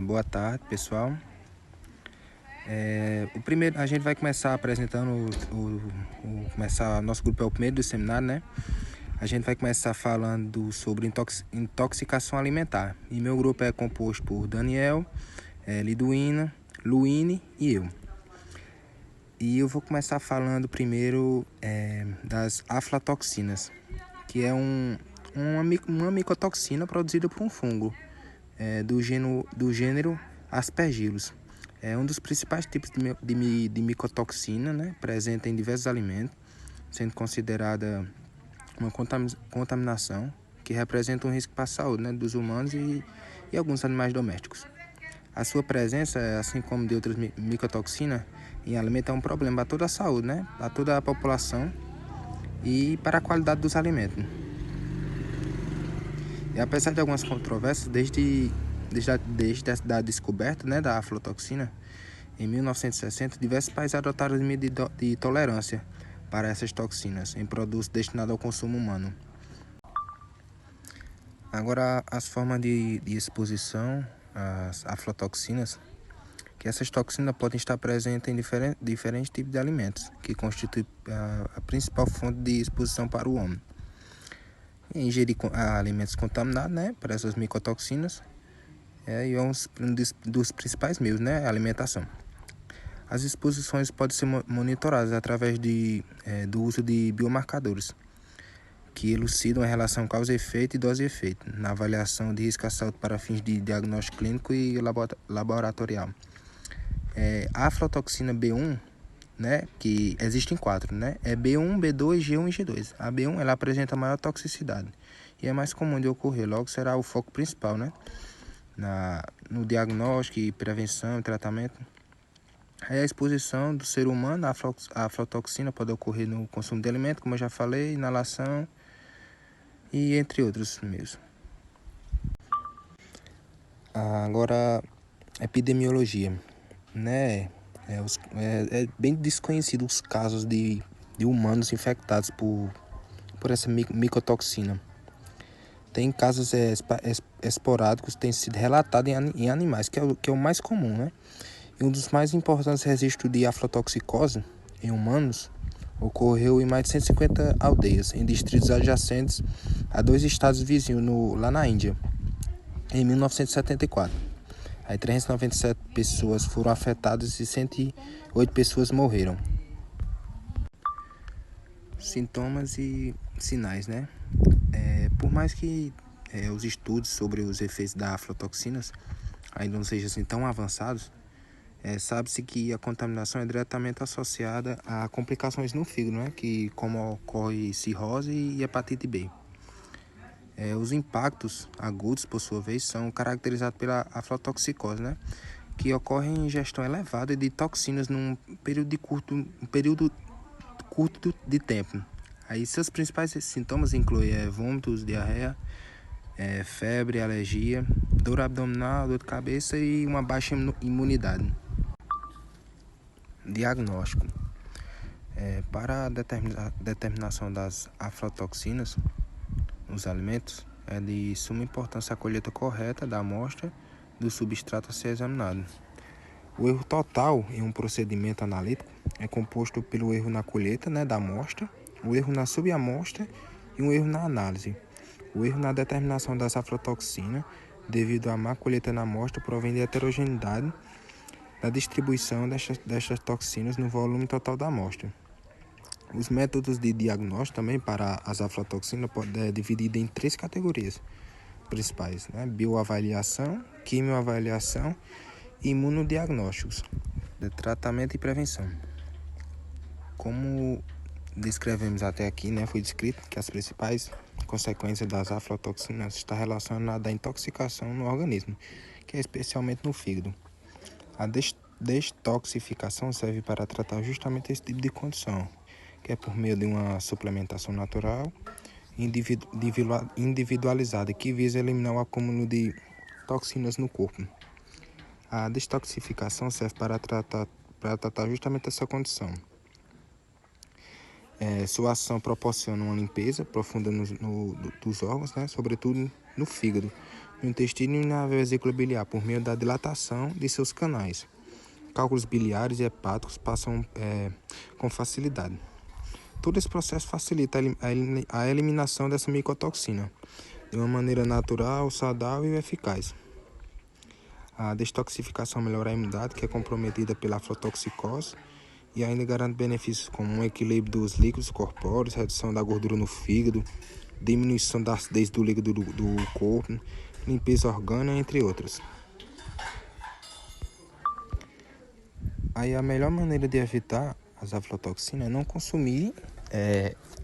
Boa tarde, pessoal. A gente vai começar apresentando nosso grupo é o primeiro do seminário, né? A gente vai começar falando sobre intoxicação alimentar. E meu grupo é composto por Daniel, Liduína, Luíne e eu. E eu vou começar falando primeiro das aflatoxinas, que é uma micotoxina produzida por um fungo do gênero Aspergillus. É um dos principais tipos de micotoxina, né, presente em diversos alimentos, sendo considerada uma contaminação que representa um risco para a saúde, né, dos humanos e alguns animais domésticos. A sua presença, assim como de outras micotoxinas em alimentos, é um problema para toda a saúde, né, para toda a população e para a qualidade dos alimentos. E apesar de algumas controvérsias, desde a descoberta, né, da aflatoxina, em 1960, diversos países adotaram as medidas de tolerância para essas toxinas em produtos destinados ao consumo humano. Agora, as formas de exposição às aflatoxinas, que essas toxinas podem estar presentes em diferentes tipos de alimentos, que constituem a principal fonte de exposição para o homem. Ingerir alimentos contaminados, né, por essas micotoxinas, e é um dos principais meios, né, a alimentação. As exposições podem ser monitoradas através do uso de biomarcadores, que elucidam a relação causa-efeito e dose-efeito, na avaliação de risco à saúde para fins de diagnóstico clínico e laboratorial. A aflatoxina B1, né, que existem 4, né, é B1, B2, G1 e G2. A B1 ela apresenta maior toxicidade e é mais comum de ocorrer, logo será o foco principal, né, no diagnóstico e prevenção e tratamento. A exposição do ser humano à aflatoxina pode ocorrer no consumo de alimentos, como eu já falei, inalação e entre outros meios. Agora, epidemiologia, né? É bem desconhecido os casos de humanos infectados por essa micotoxina. Tem casos esporádicos que têm sido relatados em animais, que é o mais comum, né? E um dos mais importantes registros de aflatoxicose em humanos ocorreu em mais de 150 aldeias, em distritos adjacentes a 2 estados vizinhos lá na Índia, em 1974. Aí 397 pessoas foram afetadas e 108 pessoas morreram. Sintomas e sinais, né? Por mais que os estudos sobre os efeitos da aflatoxinas ainda não sejam assim tão avançados, sabe-se que a contaminação é diretamente associada a complicações no fígado, né? Como ocorre cirrose e hepatite B. Os impactos agudos, por sua vez, são caracterizados pela aflatoxicose, né? Que ocorre em ingestão elevada de toxinas num período curto de tempo. Aí seus principais sintomas incluem vômitos, diarreia, febre, alergia, dor abdominal, dor de cabeça e uma baixa imunidade. Diagnóstico. Para a determinação das aflatoxinas nos alimentos, é de suma importância a colheita correta da amostra do substrato a ser examinado. O erro total em um procedimento analítico é composto pelo erro na colheita, né, da amostra, o erro na subamostra e um erro na análise. O erro na determinação da aflatoxina, devido à má colheita na amostra, provém de heterogeneidade da distribuição destas toxinas no volume total da amostra. Os métodos de diagnóstico também para as aflatoxinas podem divididos em 3 categorias principais, né? Bioavaliação, quimioavaliação e imunodiagnósticos, de tratamento e prevenção. Como descrevemos até aqui, né, foi descrito que as principais consequências das aflatoxinas estão relacionadas à intoxicação no organismo, que é especialmente no fígado. A detoxificação serve para tratar justamente esse tipo de condição, que é por meio de uma suplementação natural individualizada que visa eliminar o acúmulo de toxinas no corpo. A detoxificação serve para tratar justamente essa condição. Sua ação proporciona uma limpeza profunda dos órgãos, né, sobretudo no fígado, no intestino e na vesícula biliar por meio da dilatação de seus canais. Cálculos biliares e hepáticos passam com facilidade. Todo esse processo facilita a eliminação dessa micotoxina de uma maneira natural, saudável e eficaz. A detoxificação melhora a imunidade, que é comprometida pela aflotoxicose, e ainda garante benefícios como um equilíbrio dos líquidos corpóreos, redução da gordura no fígado, diminuição da acidez do líquido do corpo, limpeza orgânica, entre outros. Aí a melhor maneira de evitar as aflatoxinas é não consumir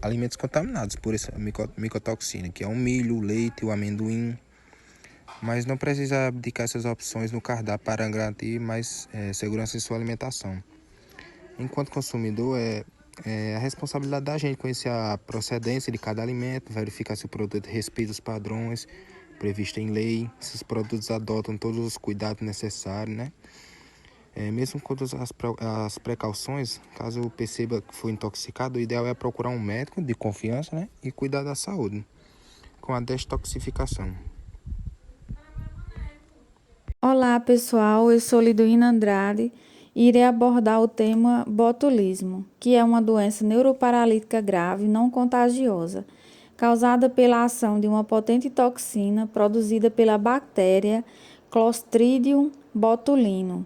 alimentos contaminados por essa micotoxina, que é o milho, o leite, o amendoim, mas não precisa abdicar essas opções no cardápio para garantir mais segurança em sua alimentação. Enquanto consumidor, é a responsabilidade da gente conhecer a procedência de cada alimento, verificar se o produto respeita os padrões previstos em lei, se os produtos adotam todos os cuidados necessários, né? Mesmo com todas as precauções, caso perceba que foi intoxicado, o ideal é procurar um médico de confiança, né? E cuidar da saúde com a detoxificação. Olá pessoal, eu sou Liduína Andrade e irei abordar o tema botulismo, que é uma doença neuroparalítica grave não contagiosa, causada pela ação de uma potente toxina produzida pela bactéria Clostridium botulinum.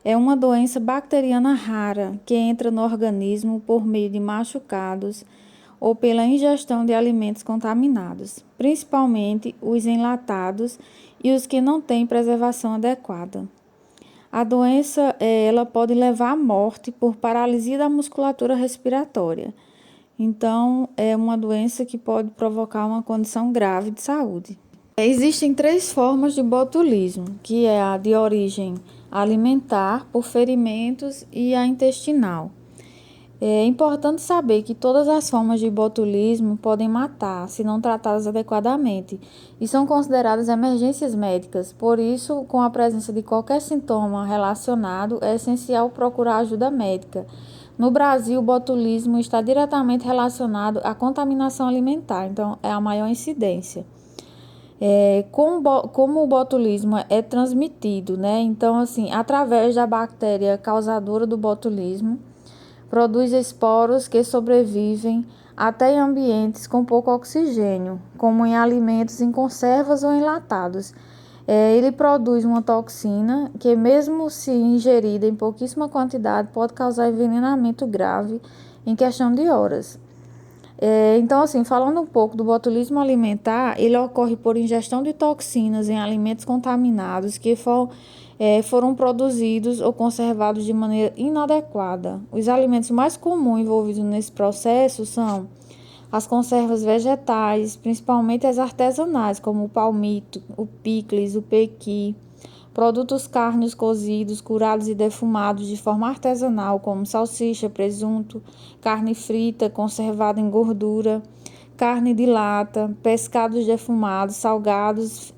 É uma doença bacteriana rara que entra no organismo por meio de machucados ou pela ingestão de alimentos contaminados, principalmente os enlatados e os que não têm preservação adequada. A doença ela pode levar à morte por paralisia da musculatura respiratória. Então, é uma doença que pode provocar uma condição grave de saúde. Existem 3 formas de botulismo, que é a de origem alimentar, por ferimentos, e a intestinal. É importante saber que todas as formas de botulismo podem matar, se não tratadas adequadamente, e são consideradas emergências médicas. Por isso, com a presença de qualquer sintoma relacionado, é essencial procurar ajuda médica. No Brasil, o botulismo está diretamente relacionado à contaminação alimentar, então é a maior incidência. Como o botulismo é transmitido, né? Então, assim, através da bactéria causadora do botulismo, produz esporos que sobrevivem até em ambientes com pouco oxigênio, como em alimentos em conservas ou enlatados. Ele produz uma toxina que, mesmo se ingerida em pouquíssima quantidade, pode causar envenenamento grave em questão de horas. Então, assim, falando um pouco do botulismo alimentar, ele ocorre por ingestão de toxinas em alimentos contaminados que foram produzidos ou conservados de maneira inadequada. Os alimentos mais comuns envolvidos nesse processo são as conservas vegetais, principalmente as artesanais, como o palmito, o picles, o pequi, produtos carnes cozidos, curados e defumados de forma artesanal, como salsicha, presunto, carne frita conservada em gordura, carne de lata, pescados defumados, salgados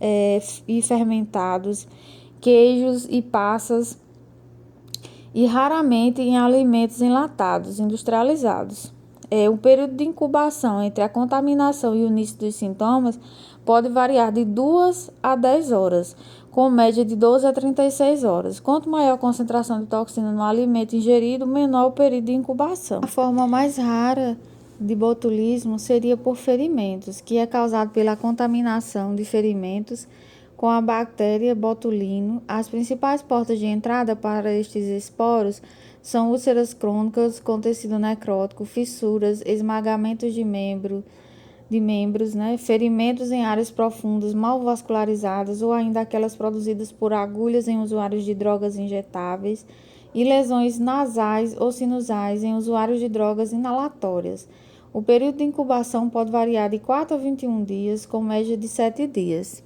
e fermentados, queijos e passas, e raramente em alimentos enlatados, industrializados. O período de incubação entre a contaminação e o início dos sintomas pode variar de 2 a 10 horas, com média de 12 a 36 horas. Quanto maior a concentração de toxina no alimento ingerido, menor o período de incubação. A forma mais rara de botulismo seria por ferimentos, que é causado pela contaminação de ferimentos com a bactéria botulino. As principais portas de entrada para estes esporos são úlceras crônicas com tecido necrótico, fissuras, esmagamentos de membros, né? Ferimentos em áreas profundas mal vascularizadas ou ainda aquelas produzidas por agulhas em usuários de drogas injetáveis e lesões nasais ou sinusais em usuários de drogas inalatórias. O período de incubação pode variar de 4 a 21 dias, com média de 7 dias.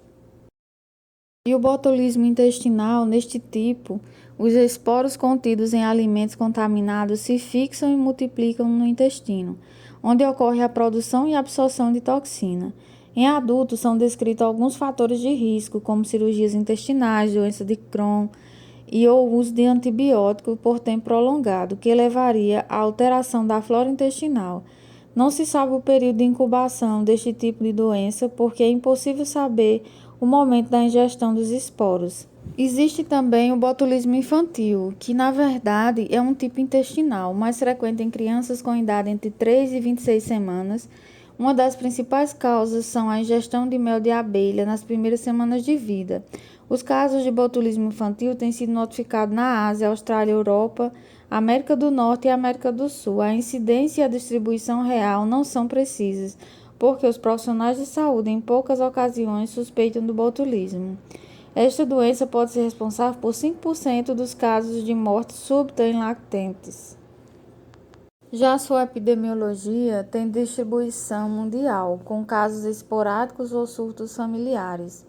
E o botulismo intestinal, neste tipo, os esporos contidos em alimentos contaminados se fixam e multiplicam no intestino, onde ocorre a produção e absorção de toxina. Em adultos, são descritos alguns fatores de risco, como cirurgias intestinais, doença de Crohn e o uso de antibiótico por tempo prolongado, que levaria à alteração da flora intestinal. Não se sabe o período de incubação deste tipo de doença, porque é impossível saber o momento da ingestão dos esporos. Existe também o botulismo infantil, que na verdade é um tipo intestinal, mais frequente em crianças com idade entre 3 e 26 semanas. Uma das principais causas são a ingestão de mel de abelha nas primeiras semanas de vida. Os casos de botulismo infantil têm sido notificados na Ásia, Austrália, Europa, América do Norte e América do Sul. A incidência e a distribuição real não são precisas, porque os profissionais de saúde em poucas ocasiões suspeitam do botulismo. Esta doença pode ser responsável por 5% dos casos de morte súbita em lactentes. Já sua epidemiologia tem distribuição mundial, com casos esporádicos ou surtos familiares,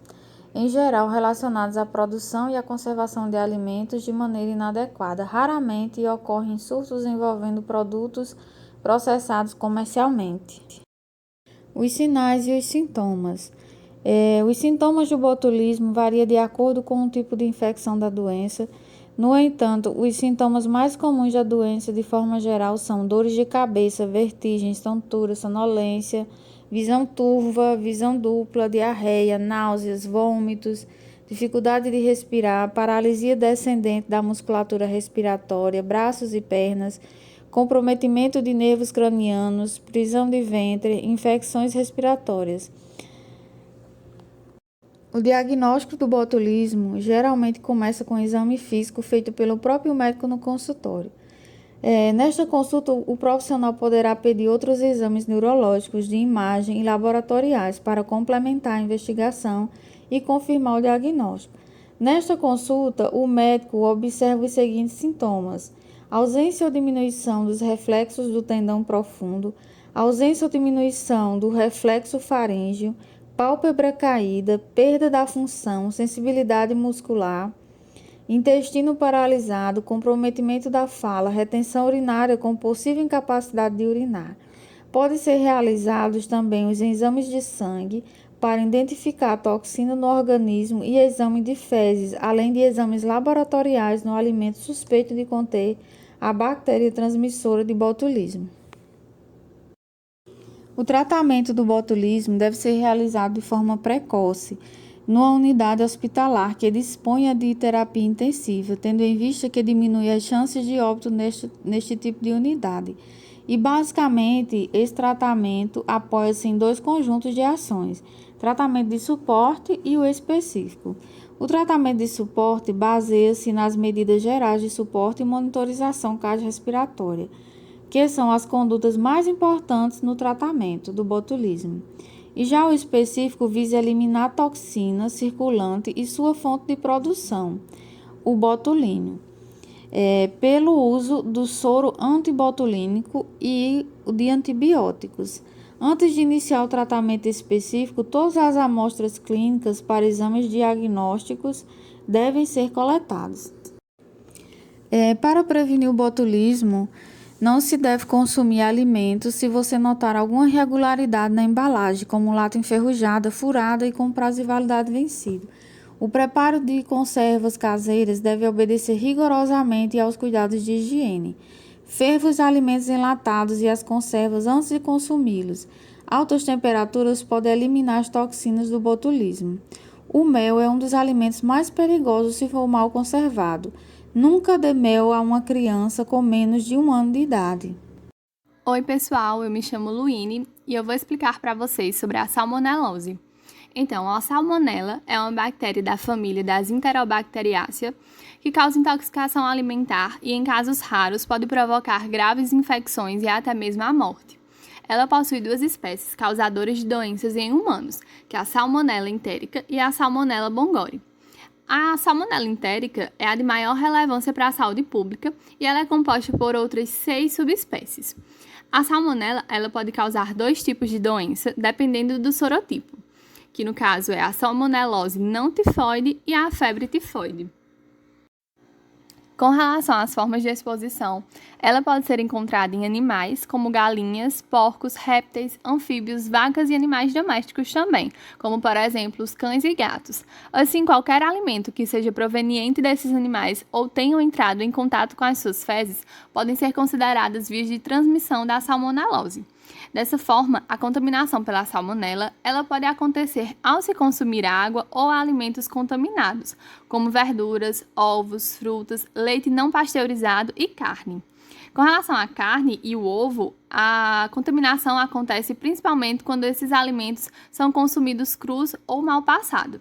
em geral relacionados à produção e à conservação de alimentos de maneira inadequada. Raramente ocorrem surtos envolvendo produtos processados comercialmente. Os sinais e os sintomas. Os sintomas do botulismo variam de acordo com o tipo de infecção da doença. No entanto, os sintomas mais comuns da doença, de forma geral, são dores de cabeça, vertigens, tontura, sonolência, visão turva, visão dupla, diarreia, náuseas, vômitos, dificuldade de respirar, paralisia descendente da musculatura respiratória, braços e pernas, comprometimento de nervos cranianos, prisão de ventre, infecções respiratórias. O diagnóstico do botulismo geralmente começa com um exame físico feito pelo próprio médico no consultório. Nesta consulta, o profissional poderá pedir outros exames neurológicos, de imagem e laboratoriais para complementar a investigação e confirmar o diagnóstico. Nesta consulta, o médico observa os seguintes sintomas: ausência ou diminuição dos reflexos do tendão profundo, ausência ou diminuição do reflexo faríngeo, pálpebra caída, perda da função, sensibilidade muscular, intestino paralisado, comprometimento da fala, retenção urinária com possível incapacidade de urinar. Podem ser realizados também os exames de sangue para identificar a toxina no organismo e exame de fezes, além de exames laboratoriais no alimento suspeito de conter a bactéria transmissora de botulismo. O tratamento do botulismo deve ser realizado de forma precoce, numa unidade hospitalar que disponha de terapia intensiva, tendo em vista que diminui as chances de óbito neste tipo de unidade. E, basicamente, esse tratamento apoia-se em dois conjuntos de ações: tratamento de suporte e o específico. O tratamento de suporte baseia-se nas medidas gerais de suporte e monitorização cardiorrespiratória, que são as condutas mais importantes no tratamento do botulismo. E já o específico visa eliminar a toxina circulante e sua fonte de produção, o botulínio, pelo uso do soro antibotulínico e de antibióticos. Antes de iniciar o tratamento específico, todas as amostras clínicas para exames diagnósticos devem ser coletadas. Para prevenir o botulismo, não se deve consumir alimentos se você notar alguma irregularidade na embalagem, como lata enferrujada, furada e com prazo de validade vencido. O preparo de conservas caseiras deve obedecer rigorosamente aos cuidados de higiene. Ferva os alimentos enlatados e as conservas antes de consumi-los. Altas temperaturas podem eliminar as toxinas do botulismo. O mel é um dos alimentos mais perigosos se for mal conservado. Nunca dê mel a uma criança com menos de 1 ano de idade. Oi pessoal, eu me chamo Luíne e eu vou explicar para vocês sobre a salmonelose. Então, a salmonela é uma bactéria da família das Enterobacteriaceae que causa intoxicação alimentar e, em casos raros, pode provocar graves infecções e até mesmo a morte. Ela possui 2 espécies causadoras de doenças em humanos, que é a Salmonella entérica e a Salmonella bongori. A salmonela entérica é a de maior relevância para a saúde pública e ela é composta por outras 6 subespécies. A salmonela ela pode causar 2 tipos de doença, dependendo do sorotipo, que no caso é a salmonelose não tifoide e a febre tifoide. Com relação às formas de exposição, ela pode ser encontrada em animais, como galinhas, porcos, répteis, anfíbios, vacas e animais domésticos também, como, por exemplo, os cães e gatos. Assim, qualquer alimento que seja proveniente desses animais ou tenham entrado em contato com as suas fezes podem ser consideradas vias de transmissão da salmonelose. Dessa forma, a contaminação pela salmonela, ela pode acontecer ao se consumir água ou alimentos contaminados, como verduras, ovos, frutas, leite não pasteurizado e carne. Com relação à carne e o ovo, a contaminação acontece principalmente quando esses alimentos são consumidos crus ou mal passados.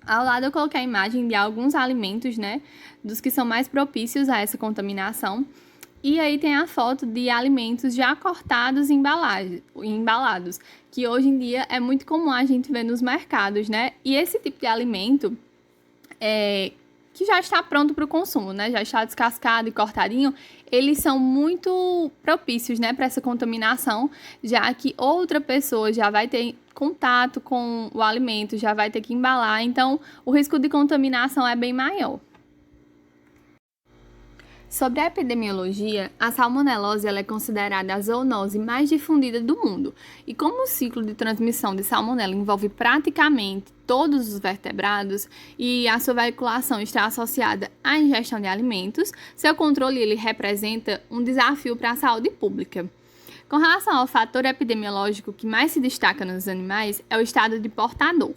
Ao lado eu coloquei a imagem de alguns alimentos, dos que são mais propícios a essa contaminação. E aí tem a foto de alimentos já cortados e embalados, que hoje em dia é muito comum a gente ver nos mercados, E esse tipo de alimento que já está pronto para o consumo, já está descascado e cortadinho, eles são muito propícios, para essa contaminação, já que outra pessoa já vai ter contato com o alimento, já vai ter que embalar, então o risco de contaminação é bem maior. Sobre a epidemiologia, a salmonelose ela é considerada a zoonose mais difundida do mundo. E como o ciclo de transmissão de salmonela envolve praticamente todos os vertebrados e a sua veiculação está associada à ingestão de alimentos, seu controle ele representa um desafio para a saúde pública. Com relação ao fator epidemiológico que mais se destaca nos animais é o estado de portador,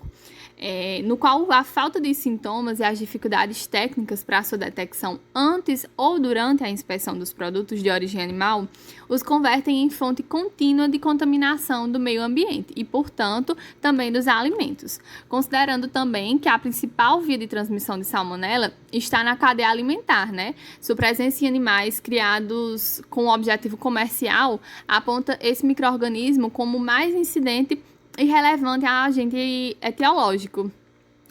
no qual a falta de sintomas e as dificuldades técnicas para sua detecção antes ou durante a inspeção dos produtos de origem animal os convertem em fonte contínua de contaminação do meio ambiente e, portanto, também dos alimentos, considerando também que a principal via de transmissão de salmonela está na cadeia alimentar, Sua presença em animais criados com objetivo comercial aponta esse micro-organismo como mais incidente e relevante a agente etiológico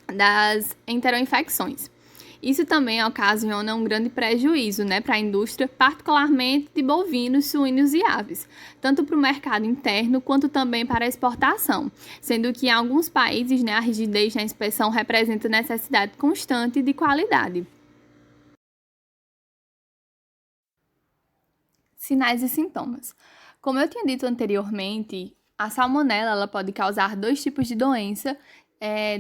das enteroinfecções. Isso também ocasiona um grande prejuízo para a indústria, particularmente de bovinos, suínos e aves, tanto para o mercado interno quanto também para a exportação, sendo que em alguns países a rigidez na inspeção representa necessidade constante de qualidade. Sinais e sintomas. Como eu tinha dito anteriormente, a salmonela ela pode causar 2 tipos de doença,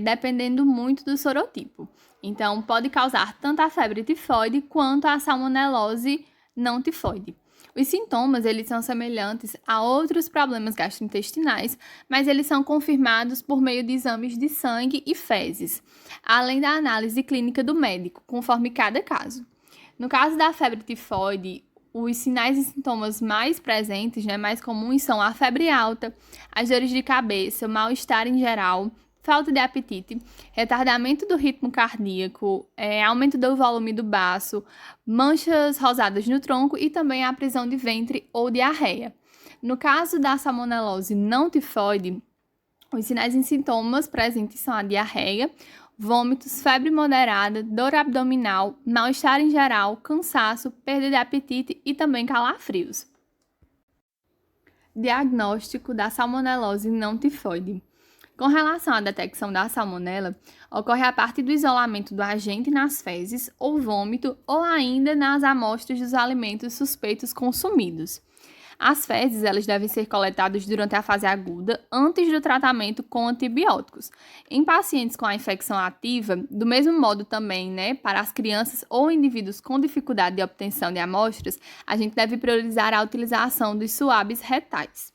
dependendo muito do sorotipo. Então, pode causar tanto a febre tifoide quanto a salmonelose não tifoide. Os sintomas eles são semelhantes a outros problemas gastrointestinais, mas eles são confirmados por meio de exames de sangue e fezes, além da análise clínica do médico, conforme cada caso. No caso da febre tifoide, os sinais e sintomas mais presentes, mais comuns são a febre alta, as dores de cabeça, mal-estar em geral, falta de apetite, retardamento do ritmo cardíaco, aumento do volume do baço, manchas rosadas no tronco e também a prisão de ventre ou diarreia. No caso da salmonelose não tifoide, os sinais e sintomas presentes são a diarreia, vômitos, febre moderada, dor abdominal, mal-estar em geral, cansaço, perda de apetite e também calafrios. Diagnóstico da salmonelose não tifoide. Com relação à detecção da salmonela, ocorre a partir do isolamento do agente nas fezes ou vômito ou ainda nas amostras dos alimentos suspeitos consumidos. As fezes elas devem ser coletadas durante a fase aguda, antes do tratamento com antibióticos. Em pacientes com a infecção ativa, do mesmo modo também, para as crianças ou indivíduos com dificuldade de obtenção de amostras, a gente deve priorizar a utilização dos suaves retais.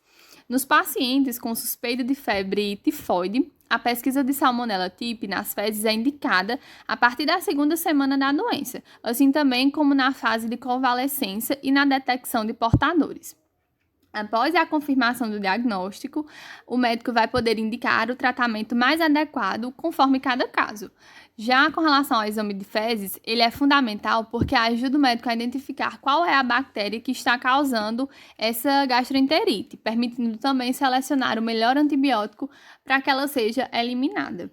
Nos pacientes com suspeita de febre tifoide, a pesquisa de Salmonella typhi nas fezes é indicada a partir da 2ª semana da doença, assim também como na fase de convalescência e na detecção de portadores. Após a confirmação do diagnóstico, o médico vai poder indicar o tratamento mais adequado conforme cada caso. Já com relação ao exame de fezes, ele é fundamental porque ajuda o médico a identificar qual é a bactéria que está causando essa gastroenterite, permitindo também selecionar o melhor antibiótico para que ela seja eliminada.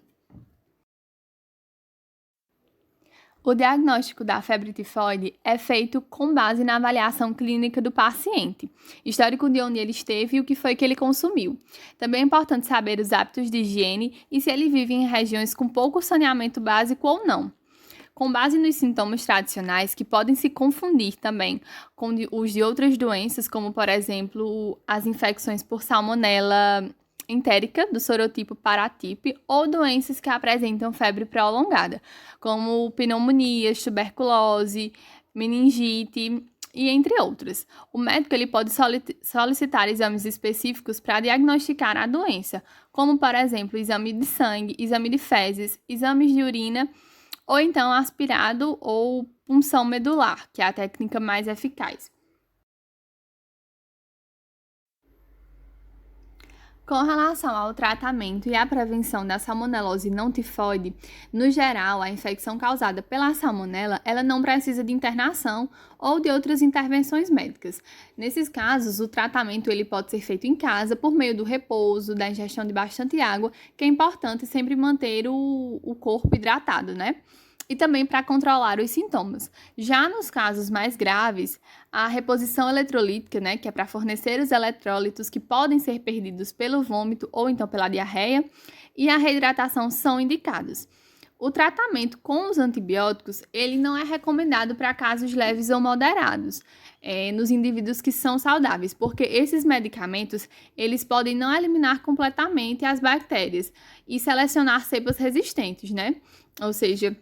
O diagnóstico da febre tifoide é feito com base na avaliação clínica do paciente, histórico de onde ele esteve e o que foi que ele consumiu. Também é importante saber os hábitos de higiene e se ele vive em regiões com pouco saneamento básico ou não. Com base nos sintomas tradicionais, que podem se confundir também com os de outras doenças, como, por exemplo, as infecções por salmonela entérica, do sorotipo Paratype, ou doenças que apresentam febre prolongada, como pneumonias, tuberculose, meningite, e entre outras. O médico ele pode solicitar exames específicos para diagnosticar a doença, como, por exemplo, exame de sangue, exame de fezes, exames de urina, ou então aspirado ou punção medular, que é a técnica mais eficaz. Com relação ao tratamento e à prevenção da salmonelose não tifoide, no geral, a infecção causada pela salmonela, ela não precisa de internação ou de outras intervenções médicas. Nesses casos, o tratamento ele pode ser feito em casa por meio do repouso, da ingestão de bastante água, que é importante sempre manter o corpo hidratado, né? E também para controlar os sintomas. Já nos casos mais graves, a reposição eletrolítica, né, que é para fornecer os eletrólitos que podem ser perdidos pelo vômito ou então pela diarreia, e a reidratação são indicados. O tratamento com os antibióticos, ele não é recomendado para casos leves ou moderados, nos indivíduos que são saudáveis, porque esses medicamentos, eles podem não eliminar completamente as bactérias e selecionar cepas resistentes, né? Ou seja,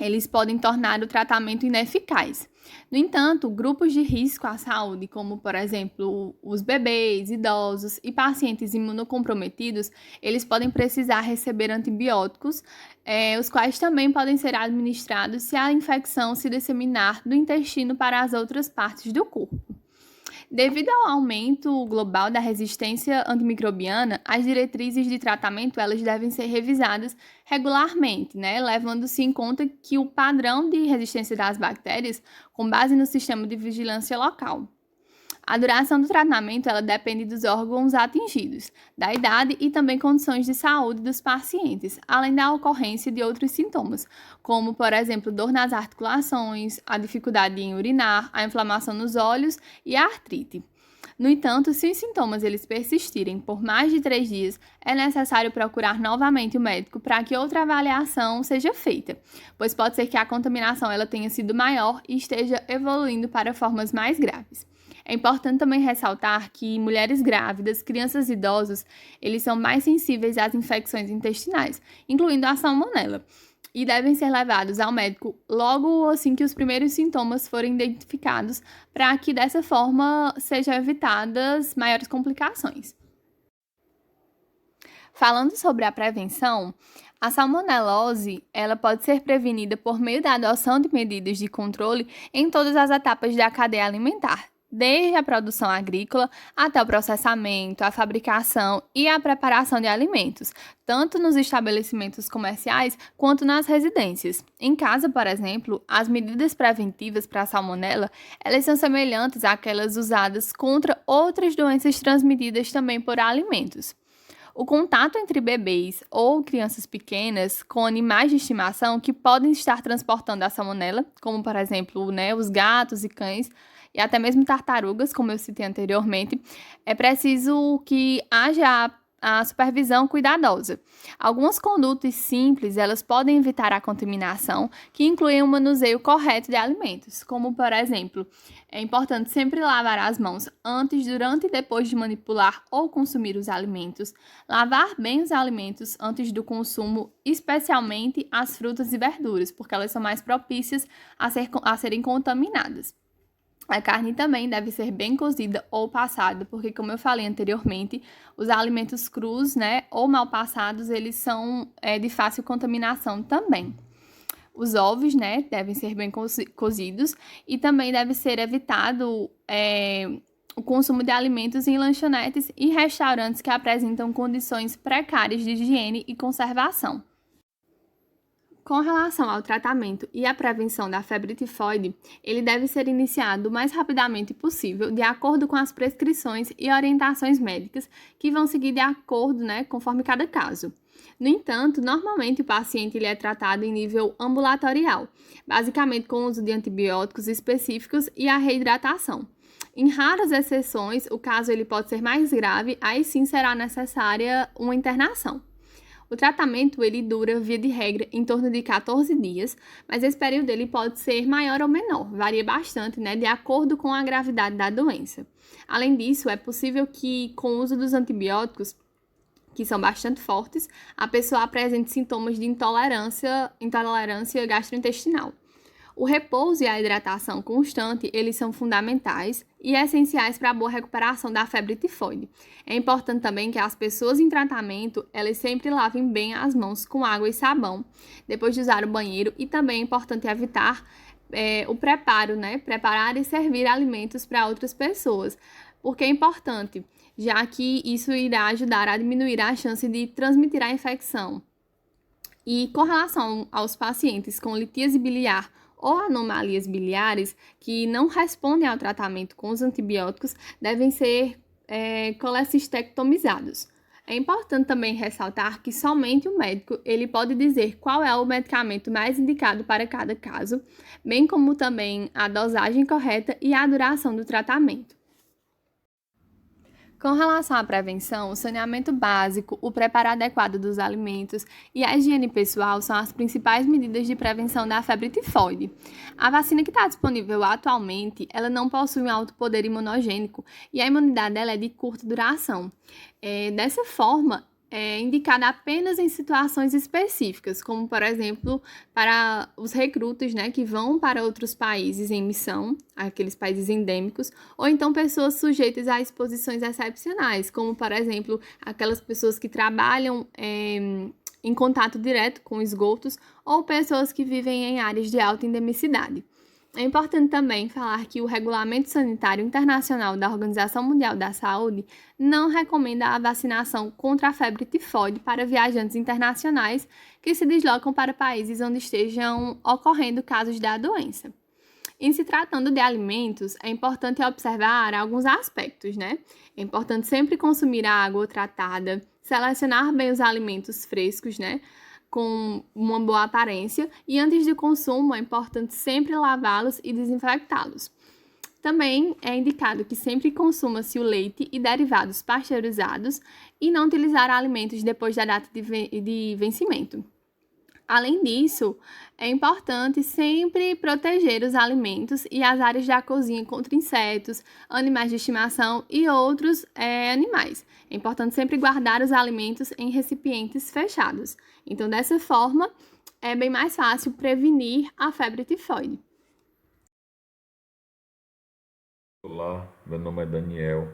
eles podem tornar o tratamento ineficaz. No entanto, grupos de risco à saúde, como, por exemplo, os bebês, idosos e pacientes imunocomprometidos, eles podem precisar receber antibióticos, os quais também podem ser administrados se a infecção se disseminar do intestino para as outras partes do corpo. Devido ao aumento global da resistência antimicrobiana, as diretrizes de tratamento elas devem ser revisadas regularmente, né? Levando-se em conta que o padrão de resistência das bactérias com base no sistema de vigilância local. A duração do tratamento ela depende dos órgãos atingidos, da idade e também condições de saúde dos pacientes, além da ocorrência de outros sintomas, como, por exemplo, dor nas articulações, a dificuldade em urinar, a inflamação nos olhos e a artrite. No entanto, se os sintomas eles persistirem por mais de 3 dias, é necessário procurar novamente o médico para que outra avaliação seja feita, pois pode ser que a contaminação ela tenha sido maior e esteja evoluindo para formas mais graves. É importante também ressaltar que mulheres grávidas, crianças e idosos, eles são mais sensíveis às infecções intestinais, incluindo a salmonela, e devem ser levados ao médico logo assim que os primeiros sintomas forem identificados, para que dessa forma sejam evitadas maiores complicações. Falando sobre a prevenção, a salmonelose ela pode ser prevenida por meio da adoção de medidas de controle em todas as etapas da cadeia alimentar, desde a produção agrícola até o processamento, a fabricação e a preparação de alimentos, tanto nos estabelecimentos comerciais quanto nas residências. Em casa, por exemplo, as medidas preventivas para a salmonela, elas são semelhantes àquelas usadas contra outras doenças transmitidas também por alimentos. O contato entre bebês ou crianças pequenas com animais de estimação que podem estar transportando a salmonela, como, por exemplo, os gatos e cães, e até mesmo tartarugas, como eu citei anteriormente, é preciso que haja a supervisão cuidadosa. Algumas condutas simples, elas podem evitar a contaminação, que incluem o manuseio correto de alimentos, como, por exemplo, é importante sempre lavar as mãos antes, durante e depois de manipular ou consumir os alimentos, lavar bem os alimentos antes do consumo, especialmente as frutas e verduras, porque elas são mais propícias a serem contaminadas. A carne também deve ser bem cozida ou passada, porque, como eu falei anteriormente, os alimentos crus, ou mal passados, eles são de fácil contaminação também. Os ovos, devem ser bem cozidos e também deve ser evitado o consumo de alimentos em lanchonetes e restaurantes que apresentam condições precárias de higiene e conservação. Com relação ao tratamento e à prevenção da febre tifoide, ele deve ser iniciado o mais rapidamente possível, de acordo com as prescrições e orientações médicas, que vão seguir de acordo, conforme cada caso. No entanto, normalmente o paciente ele é tratado em nível ambulatorial, basicamente com o uso de antibióticos específicos e a reidratação. Em raras exceções, o caso ele pode ser mais grave, aí sim será necessária uma internação. O tratamento ele dura, via de regra, em torno de 14 dias, mas esse período ele pode ser maior ou menor, varia bastante, de acordo com a gravidade da doença. Além disso, é possível que, com o uso dos antibióticos, que são bastante fortes, a pessoa apresente sintomas de intolerância gastrointestinal. O repouso e a hidratação constante, eles são fundamentais e essenciais para a boa recuperação da febre tifoide. É importante também que as pessoas em tratamento, elas sempre lavem bem as mãos com água e sabão, depois de usar o banheiro, e também é importante evitar o preparo, né? Preparar e servir alimentos para outras pessoas, porque é importante, já que isso irá ajudar a diminuir a chance de transmitir a infecção. E com relação aos pacientes com litíase biliar ou anomalias biliares que não respondem ao tratamento com os antibióticos, devem ser colecistectomizados. É importante também ressaltar que somente o médico ele pode dizer qual é o medicamento mais indicado para cada caso, bem como também a dosagem correta e a duração do tratamento. Com relação à prevenção, o saneamento básico, o preparo adequado dos alimentos e a higiene pessoal são as principais medidas de prevenção da febre tifoide. A vacina que está disponível atualmente, ela não possui um alto poder imunogênico e a imunidade dela é de curta duração. Dessa forma, é indicada apenas em situações específicas, como, por exemplo, para os recrutas, né, que vão para outros países em missão, aqueles países endêmicos, ou então pessoas sujeitas a exposições excepcionais, como, por exemplo, aquelas pessoas que trabalham em contato direto com esgotos ou pessoas que vivem em áreas de alta endemicidade. É importante também falar que o Regulamento Sanitário Internacional da Organização Mundial da Saúde não recomenda a vacinação contra a febre tifoide para viajantes internacionais que se deslocam para países onde estejam ocorrendo casos da doença. Em se tratando de alimentos, é importante observar alguns aspectos, né? É importante sempre consumir água tratada, selecionar bem os alimentos frescos, né? Com uma boa aparência, e antes de consumo é importante sempre lavá-los e desinfectá-los. Também é indicado que sempre consuma-se o leite e derivados pasteurizados e não utilizar alimentos depois da data de vencimento. Além disso, é importante sempre proteger os alimentos e as áreas da cozinha contra insetos, animais de estimação e outros animais. É importante sempre guardar os alimentos em recipientes fechados. Então, dessa forma, é bem mais fácil prevenir a febre tifoide. Olá, meu nome é Daniel,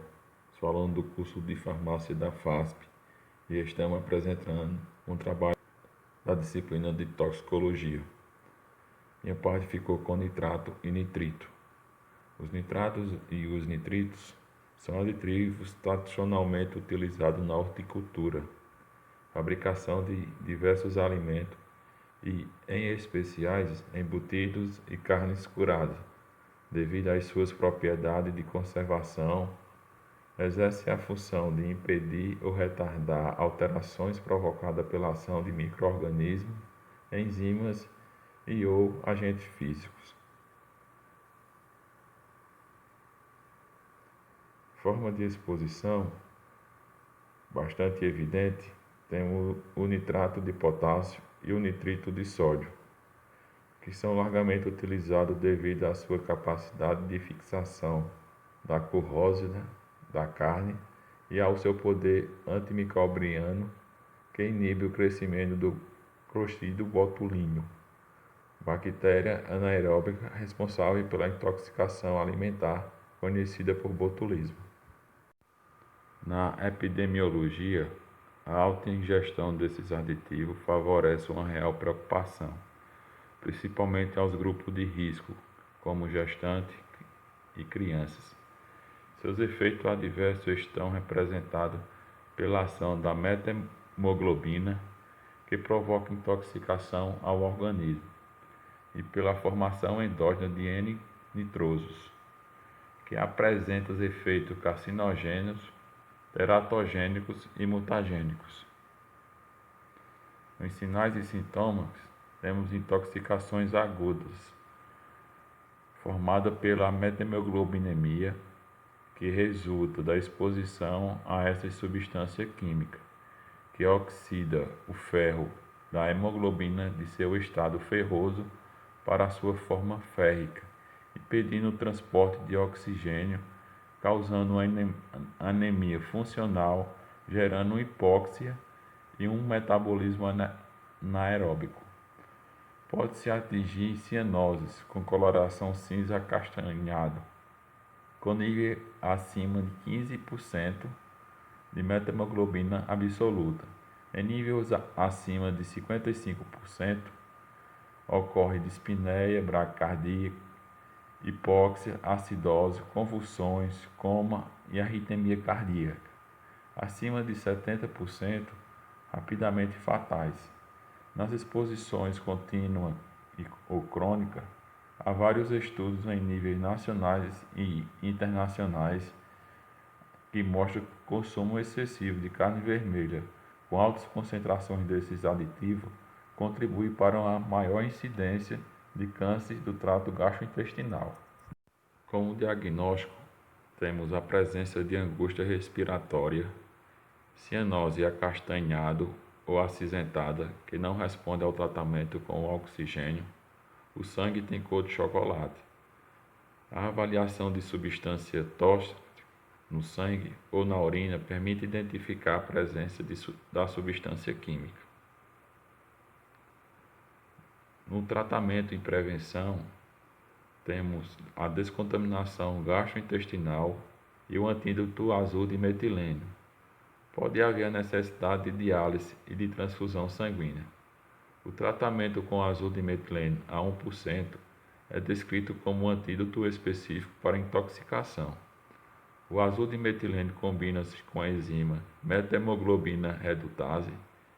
sou aluno do curso de farmácia da FASP e estamos apresentando um trabalho da disciplina de toxicologia. Minha parte ficou com nitrato e nitrito. Os nitratos e os nitritos são aditivos tradicionalmente utilizados na horticultura, fabricação de diversos alimentos e, em especiais, embutidos e carnes curadas, devido às suas propriedades de conservação. Exerce a função de impedir ou retardar alterações provocadas pela ação de micro-organismos, enzimas e ou agentes físicos. Forma de exposição bastante evidente, tem o nitrato de potássio e o nitrito de sódio, que são largamente utilizados devido à sua capacidade de fixação da cor rósea da carne e ao seu poder antimicrobiano que inibe o crescimento do Clostridium botulinum, bactéria anaeróbica responsável pela intoxicação alimentar conhecida por botulismo. Na epidemiologia, a alta ingestão desses aditivos favorece uma real preocupação, principalmente aos grupos de risco, como gestantes e crianças. Seus efeitos adversos estão representados pela ação da metahemoglobina, que provoca intoxicação ao organismo, e pela formação endógena de N-nitrosos, que apresenta os efeitos carcinogênicos, teratogênicos e mutagênicos. Nos sinais e sintomas, temos intoxicações agudas, formada pela metahemoglobinêmia, que resulta da exposição a essa substância química, que oxida o ferro da hemoglobina de seu estado ferroso para a sua forma férrica, impedindo o transporte de oxigênio, causando uma anemia funcional, gerando hipóxia e um metabolismo anaeróbico. Pode-se atingir cianoses com coloração cinza acastanhado, com nível acima de 15% de metahemoglobina absoluta. Em níveis acima de 55%, ocorre dispneia, bradicardia, hipóxia, acidose, convulsões, coma e arritmia cardíaca. Acima de 70%, rapidamente fatais. Nas exposições contínua ou crônica, há vários estudos em níveis nacionais e internacionais que mostram que o consumo excessivo de carne vermelha com altas concentrações desses aditivos contribui para uma maior incidência de câncer do trato gastrointestinal. Como diagnóstico, temos a presença de angústia respiratória, cianose acastanhado ou acinzentada que não responde ao tratamento com oxigênio. O sangue tem cor de chocolate. A avaliação de substância tóxica no sangue ou na urina permite identificar a presença da substância química. No tratamento e prevenção, temos a descontaminação gastrointestinal e o antídoto azul de metileno. Pode haver a necessidade de diálise e de transfusão sanguínea. O tratamento com azul de metileno a 1% é descrito como um antídoto específico para intoxicação. O azul de metileno combina-se com a enzima metahemoglobina redutase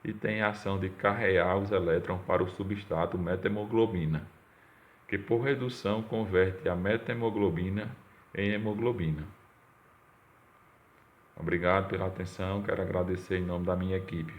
e tem a ação de carrear os elétrons para o substrato metahemoglobina, que por redução converte a metahemoglobina em hemoglobina. Obrigado pela atenção, quero agradecer em nome da minha equipe.